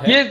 है।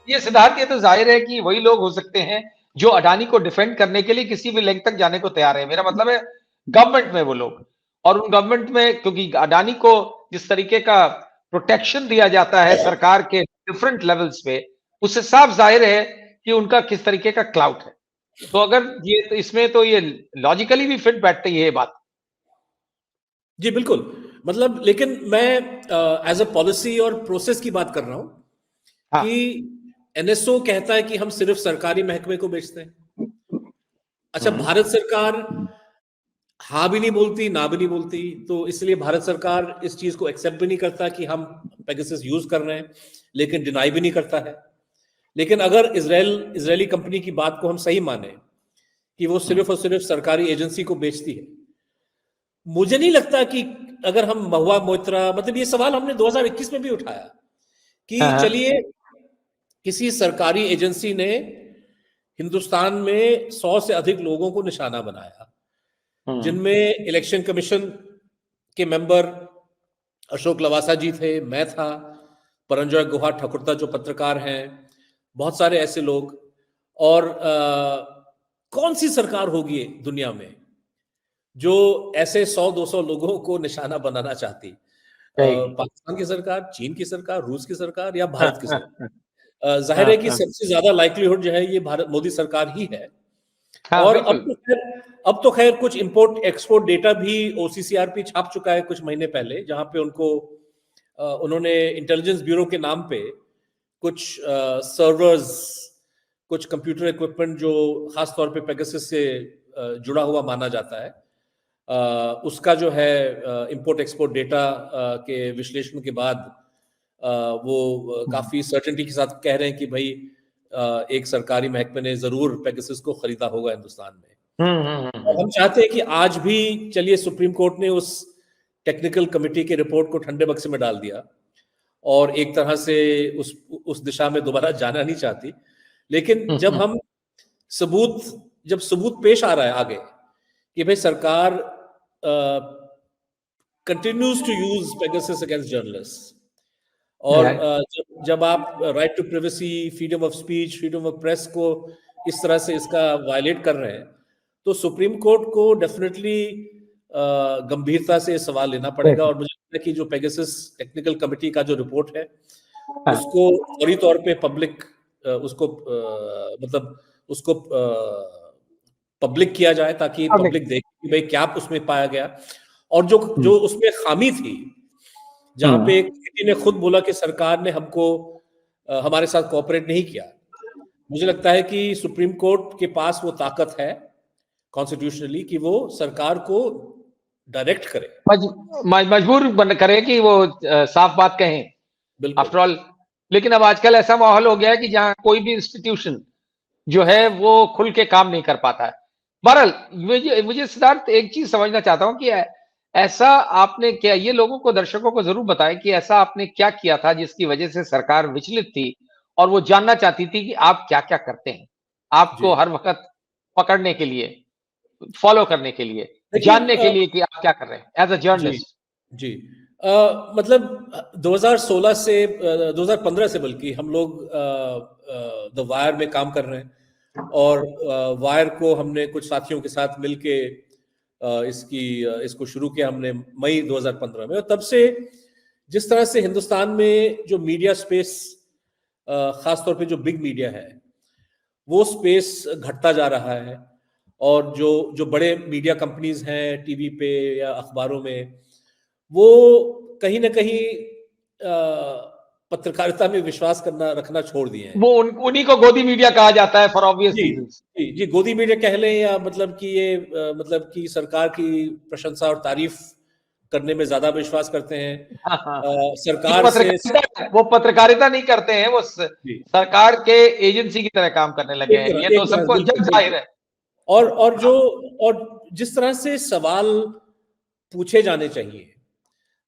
ये सिद्धार्थ, ये तो जाहिर है कि वही लोग हो सकते हैं जो अडानी को डिफेंड करने के लिए किसी भी लेंथ तक जाने को तैयार है। मेरा मतलब है गवर्नमेंट में वो लोग, और उन गवर्नमेंट में क्योंकि अडानी को जिस तरीके का प्रोटेक्शन दिया जाता है सरकार के डिफरेंट लेवल्स पे, उससे साफ जाहिर है कि उनका किस तरीके का क्लाउट है। तो अगर ये तो इसमें तो ये लॉजिकली भी फिट बैठती है ये बात। जी बिल्कुल, मतलब लेकिन मैं एज अ पॉलिसी और प्रोसेस की बात कर रहा हूं हाँ। कि एनएसओ कहता है कि हम सिर्फ सरकारी महकमे को बेचते हैं। अच्छा, भारत सरकार हाँ भी नहीं बोलती, ना भी नहीं बोलती, तो इसलिए भारत सरकार इस चीज को एक्सेप्ट भी नहीं करता कि हम पेगासस यूज कर रहे हैं, लेकिन डिनाई भी नहीं करता है। लेकिन अगर इजरायली कंपनी की बात को हम सही माने कि वो सिर्फ और सिर्फ सरकारी एजेंसी को बेचती है, मुझे नहीं लगता कि अगर हम महुआ मोइत्रा, मतलब ये सवाल हमने 2021 में भी उठाया कि चलिए किसी सरकारी एजेंसी ने हिंदुस्तान में 100 से अधिक लोगों को निशाना बनाया, जिनमें इलेक्शन कमीशन के मेंबर अशोक लवासा जी थे, मैं था, परंजॉय गुहा ठाकुरता जो पत्रकार हैं, बहुत सारे ऐसे लोग। और कौन सी सरकार होगी दुनिया में जो ऐसे 100-200 लोगों को निशाना बनाना चाहती? पाकिस्तान की सरकार, चीन की सरकार, रूस की सरकार या भारत की सरकार? जाहिर है कि सबसे ज्यादा लाइक्लीहुड जो है ये भारत मोदी सरकार ही है। और अब तो खैर कुछ इंपोर्ट एक्सपोर्ट डेटा भी ओसीसीआरपी छाप चुका है कुछ महीने पहले, जहां पे उन्होंने इंटेलिजेंस ब्यूरो के नाम पे कुछ सर्वर्स, कुछ कंप्यूटर इक्विपमेंट जो खास तौर पे पेगासस से जुड़ा हुआ माना जाता है, उसका जो है इंपोर्ट एक्सपोर्ट डेटा के विश्लेषण के बाद वो काफी सर्टेनिटी के साथ कह रहे हैं कि भाई एक सरकारी महकमे ने जरूर पेगासस को खरीदा होगा हिंदुस्तान में। हम चाहते हैं कि आज भी, चलिए सुप्रीम कोर्ट ने उस टेक्निकल कमेटी के रिपोर्ट को ठंडे बक्से में डाल दिया और एक तरह से उस दिशा में दोबारा जाना नहीं चाहती, लेकिन जब सबूत पेश आ रहा है आगे कि भाई सरकार continues to use Pegasus against journalist, और जब आप right to privacy, freedom of speech, freedom of press को इस तरह से इसका वायलेट कर रहे हैं, तो सुप्रीम कोर्ट को डेफिनेटली गंभीरता से सवाल लेना पड़ेगा। और मुझे लगता है कि जो पेगासस टेक्निकल कमेटी का जो रिपोर्ट है उसको फौरी तौर पे पब्लिक उसको पब्लिक किया जाए, ताकि पब्लिक देखे कि भाई क्या उसमें पाया गया, और जो उसमें खामी थी, जहां पे एक कमेटी ने खुद बोला कि सरकार ने हमारे साथ कोऑपरेट नहीं किया। मुझे लगता है कि सुप्रीम कोर्ट के पास वो ताकत है कॉन्स्टिट्यूशनली कि वो सरकार को डायरेक्ट करे, मजबूर करे कि वो साफ बात कहें आफ्टर ऑल। लेकिन अब आजकल ऐसा माहौल हो गया है कि जहां कोई भी इंस्टीट्यूशन जो है वो खुल के काम नहीं कर पाता है। बहरहाल मुझे सिद्धार्थ एक चीज समझना चाहता हूं कि ऐसा आपने क्या, ये लोगों को, दर्शकों को जरूर बताएं कि ऐसा आपने क्या किया था जिसकी वजह से सरकार विचलित थी और वो जानना चाहती थी कि आप क्या क्या करते हैं, आपको हर वक्त पकड़ने के लिए, फॉलो करने के लिए, जानने के लिए कि आप क्या कर रहे हैं एज अ जर्नलिस्ट। जी मतलब 2016 से 2015 से बल्कि हम लोग द वायर में काम कर रहे हैं, और वायर को हमने कुछ साथियों के साथ मिलके इसको शुरू किया हमने मई 2015 में। और तब से जिस तरह से हिंदुस्तान में जो मीडिया स्पेस, खासतौर पे जो बिग मीडिया है, वो स्पेस घटता जा रहा है, और जो बड़े मीडिया कंपनीज हैं टीवी पे या अखबारों में, वो कहीं ना कहीं पत्रकारिता में विश्वास रखना छोड़ दिए हैं। वो उन्हीं को गोदी मीडिया कहा जाता है फॉर ऑब्वियस रीजंस। जी, गोदी मीडिया कह लें, या मतलब कि ये मतलब कि सरकार की प्रशंसा और तारीफ करने में ज्यादा विश्वास करते हैं। सरकार से वो पत्रकारिता नहीं करते हैं, वो सरकार के एजेंसी की तरह काम करने लगे हैं, ये तो सबको जग जाहिर है। और जिस तरह से सवाल पूछे जाने चाहिए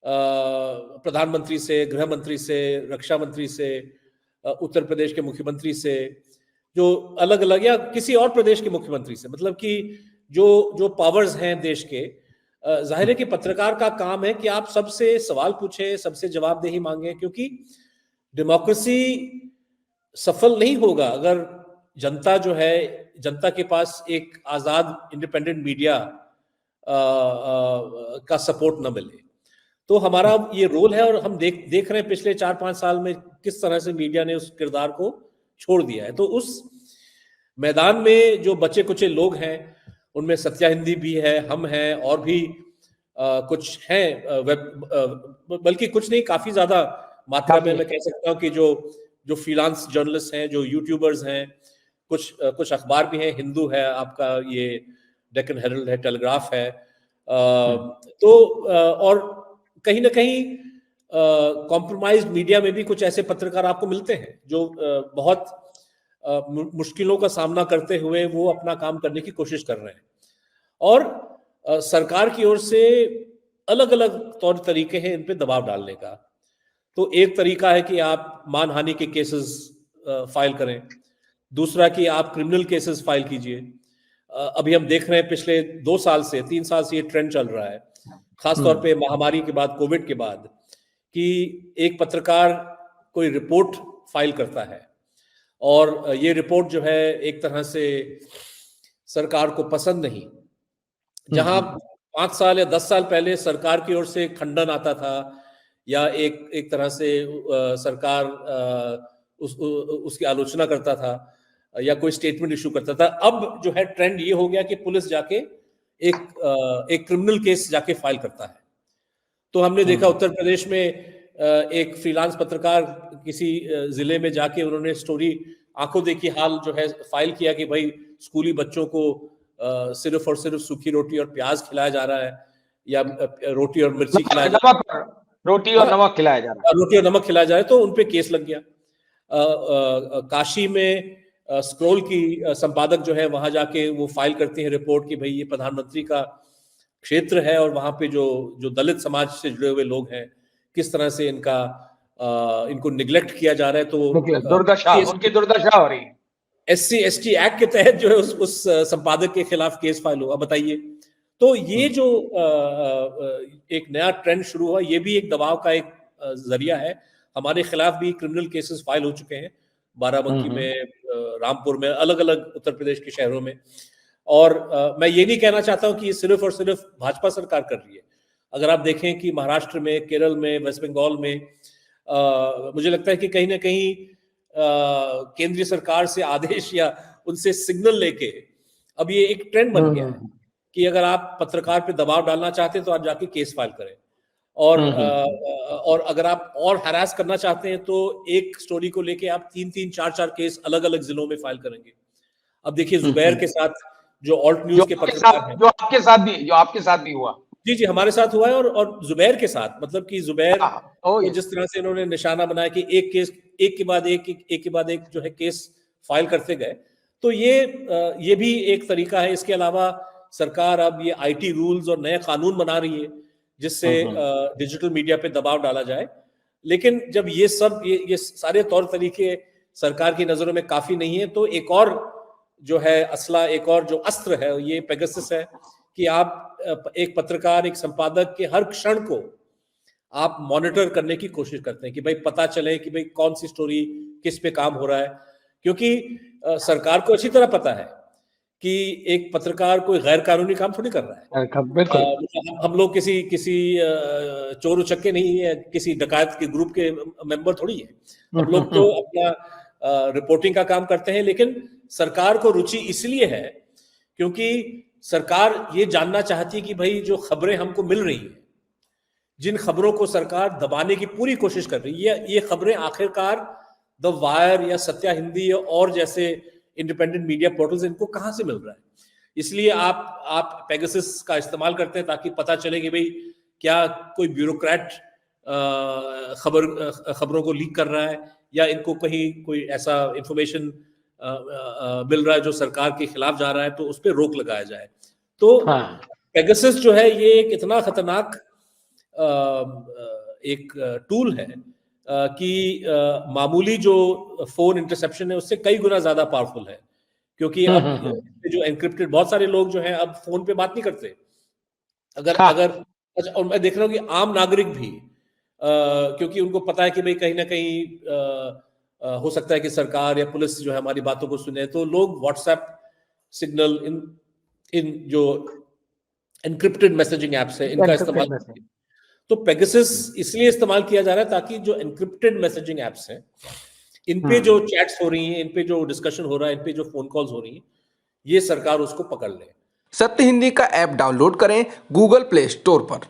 प्रधानमंत्री से, गृह मंत्री से, रक्षा मंत्री से, उत्तर प्रदेश के मुख्यमंत्री से, जो अलग अलग, या किसी और प्रदेश के मुख्यमंत्री से, मतलब कि जो पावर्स हैं देश के, जाहिर है कि पत्रकार का काम है कि आप सबसे सवाल पूछे, सबसे जवाबदेही मांगे, क्योंकि डेमोक्रेसी सफल नहीं होगा अगर जनता जो है, जनता के पास एक आजाद इंडिपेंडेंट मीडिया का सपोर्ट न मिले। तो हमारा ये रोल है, और हम देख रहे हैं पिछले 4-5 साल में किस तरह से मीडिया ने उस किरदार को छोड़ दिया है। तो उस मैदान में जो बचे कुचे लोग हैं, उनमें सत्या हिंदी भी है, हम हैं, और भी कुछ हैं, बल्कि कुछ नहीं, काफी ज्यादा मात्रा में मैं कह सकता हूँ कि जो फ्रीलांस जर्नलिस्ट हैं, जो यूट्यूबर्स हैं, कुछ अखबार भी हैं, हिंदू है आपका, ये डेक्कन हेरल्ड है, टेलीग्राफ है, तो और कहीं ना कहीं कॉम्प्रोमाइज्ड मीडिया में भी कुछ ऐसे पत्रकार आपको मिलते हैं जो बहुत मुश्किलों का सामना करते हुए वो अपना काम करने की कोशिश कर रहे हैं। और सरकार की ओर से अलग अलग तौर तरीके हैं इन पे दबाव डालने का। तो एक तरीका है कि आप मानहानि के केसेस फाइल करें, दूसरा कि आप क्रिमिनल केसेस फाइल कीजिए। अभी हम देख रहे हैं पिछले 2 साल से 3 साल से ये ट्रेंड चल रहा है, खासतौर पे महामारी के बाद, कोविड के बाद, कि एक पत्रकार कोई रिपोर्ट फाइल करता है और ये रिपोर्ट जो है एक तरह से सरकार को पसंद नहीं। जहां 5 साल या 10 साल पहले सरकार की ओर से खंडन आता था या एक तरह से सरकार उसकी आलोचना करता था या कोई स्टेटमेंट इशू करता था, अब जो है ट्रेंड ये हो गया कि पुलिस जाके एक क्रिमिनल केस जाके फाइल करता है। तो हमने देखा उत्तर प्रदेश में एक फ्रीलांस पत्रकार किसी जिले में जाके उन्होंने स्टोरी आंखों देखी हाल जो है फाइल किया कि भाई स्कूली बच्चों को सिर्फ और सिर्फ सूखी रोटी और प्याज खिलाया जा रहा है, या रोटी और मिर्ची खिलाया जा रहा है, रोटी और नमक खिलाया जा रहा है, रोटी और नमक खिलाया जा रहा है, तो उनपे केस लग गया। काशी में स्क्रोल की संपादक जो है वहां जाके वो फाइल करती है रिपोर्ट कि भाई ये प्रधानमंत्री का क्षेत्र है और वहां पे जो दलित समाज से जुड़े हुए लोग हैं, किस तरह से इनको निगलेक्ट किया जा रहा है। तो दुर्दशा, उनकी दुर्दशा हो रही है। SC/ST एक्ट के तहत जो है उस संपादक के खिलाफ केस फाइल हुआ, बताइए। तो ये जो एक नया ट्रेंड शुरू हुआ, ये भी एक दबाव का एक जरिया है। हमारे खिलाफ भी क्रिमिनल केसेस फाइल हो चुके हैं, बाराबंकी में, रामपुर में, अलग अलग उत्तर प्रदेश के शहरों में। और मैं ये नहीं कहना चाहता हूं कि ये सिर्फ और सिर्फ भाजपा सरकार कर रही है। अगर आप देखें कि महाराष्ट्र में, केरल में, वेस्ट बंगाल में, मुझे लगता है कि कहीं ना कहीं केंद्रीय सरकार से आदेश या उनसे सिग्नल लेके अब ये एक ट्रेंड बन गया है कि अगर आप पत्रकार पे दबाव डालना चाहते हैं तो आप जाके केस फाइल करें, और अगर आप और हरास करना चाहते हैं तो एक स्टोरी को लेके आप 3-3, 4-4 केस अलग अलग जिलों में फाइल करेंगे। अब देखिए जुबैर के साथ जो ऑल्ट न्यूज के पत्रकार हैं, जो आपके साथ भी हुआ। जी, हमारे साथ हुआ है, और जुबैर के साथ, मतलब कि जुबैर तो जिस तरह से इन्होंने निशाना बनाया कि एक केस एक के बाद एक जो है केस फाइल करते गए, तो ये भी एक तरीका है। इसके अलावा सरकार अब ये IT रूल्स और नए कानून बना रही है जिससे डिजिटल मीडिया पे दबाव डाला जाए। लेकिन जब ये सारे तौर तरीके सरकार की नजरों में काफी नहीं है, तो एक और जो है असला, एक और जो अस्त्र है, ये पेगासस है कि आप एक पत्रकार, एक संपादक के हर क्षण को आप मॉनिटर करने की कोशिश करते हैं कि भाई पता चले कि भाई कौन सी स्टोरी किस पे काम हो रहा है। क्योंकि सरकार को अच्छी तरह पता है कि एक पत्रकार कोई गैर कानूनी काम थोड़ी कर रहा है। हम लोग किसी चोर उचक्के नहीं है, किसी डकैत के ग्रुप के मेंबर थोड़ी है। हम लोग तो अपना रिपोर्टिंग का काम करते हैं। लेकिन सरकार को रुचि इसलिए है क्योंकि सरकार ये जानना चाहती है कि भाई जो खबरें हमको मिल रही हैं, जिन खबरों को सरकार दबाने की पूरी कोशिश कर रही है, ये खबरें आखिरकार द वायर या सत्या हिंदी और जैसे इंडिपेंडेंट मीडिया पोर्टल्स, इनको कहां से मिल रहा है। इसलिए आप पेगासस का इस्तेमाल करते हैं ताकि पता चले कि भाई क्या कोई ब्यूरोक्रेट खबरों को लीक कर रहा है या इनको कहीं कोई ऐसा इंफॉर्मेशन मिल रहा है जो सरकार के खिलाफ जा रहा है, तो उस पर रोक लगाया जाए। तो पेगासस जो है ये एक इतना खतरनाक एक टूल है कि मामूली जो फोन इंटरसेप्शन है उससे कई गुना ज्यादा पावरफुल है। क्योंकि अब जो एनक्रिप्टेड, बहुत सारे लोग जो हैं अब फोन पे बात नहीं करते। अगर और मैं देख रहा हूँ कि आम नागरिक भी, क्योंकि उनको पता है कि भाई कहीं ना कहीं हो सकता है कि सरकार या पुलिस जो है हमारी बातों को सुने, तो लोग व्हाट्सएप सिग्नल इन जो एनक्रिप्टेड मैसेजिंग एप्स है इनका इस्तेमाल करते हैं। तो पेगासस इसलिए इस्तेमाल किया जा रहा है ताकि जो एनक्रिप्टेड मैसेजिंग एप्स हैं इन पे जो चैट्स हो रही हैं, इन पे जो डिस्कशन हो रहा है, इन पे जो फोन कॉल्स हो रही हैं, ये सरकार उसको पकड़ ले। सत्य हिंदी का ऐप डाउनलोड करें गूगल प्ले स्टोर पर।